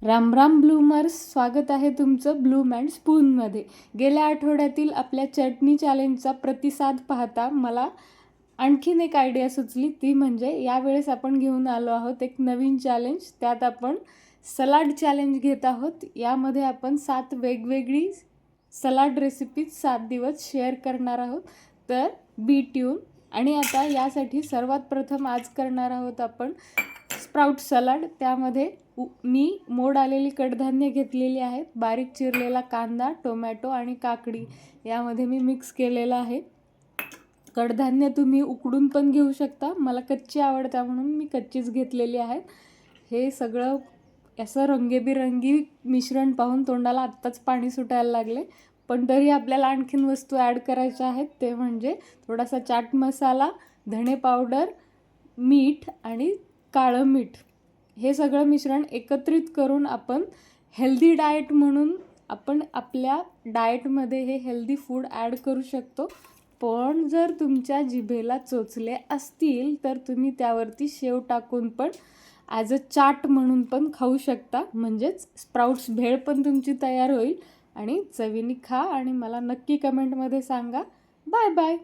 Ram Ram bloomers, स्वागत आहे तुमचं ब्लूम अँड स्पूनमध्ये. गेल्या आठवड्यातील आपल्या चटणी चॅलेंजचा प्रतिसाद पाहता मला आणखीन एक आयडिया सुचली. ती म्हणजे यावेळेस आपण घेऊन आलो आहोत एक नवीन चॅलेंज. त्यात आपण सलाड चॅलेंज घेत आहोत. यामध्ये आपण 7 वेगवेगळी सलाड रेसिपीज 7 दिवस शेअर करणार आहोत. तर बी ट्यून. आणि आता यासाठी सर्वात प्रथम आज करणार आहोत आपण स्प्राउट सलाड. त्यामध्ये मी मोड आलेली कडधान्य घेतलेली आहेत. बारीक चिरलेला कांदा, टोमॅटो आणि काकडी यामध्ये मी मिक्स केलेलं आहे. कडधान्य तुम्ही उकडून पण घेऊ शकता. मला कच्ची आवडतात म्हणून मी कच्चीच घेतलेली आहेत. हे सगळं असं रंगीबेरंगी मिश्रण पाहून तोंडाला आत्ताच पाणी सुटायला लागले. पण तरी आपल्याला आणखीन वस्तू ॲड करायच्या आहेत. ते म्हणजे थोडासा चाट मसाला, धणे पावडर, मीठ आणि काळं मीठ. हे सगळं मिश्रण एकत्रित करून आपण हेल्दी डाएट म्हणून आपण आपल्या डाएटमध्ये हे हेल्दी फूड ॲड करू शकतो. पण जर तुमच्या जिभेला चोचले असतील तर तुम्ही त्यावरती शेव टाकून पण ॲज अ चाट म्हणून पण खाऊ शकता. म्हणजेच स्प्राउट्स भेळ पण तुमची तयार होईल. आणि चवीने खा आणि मला नक्की कमेंटमध्ये सांगा. Bye bye.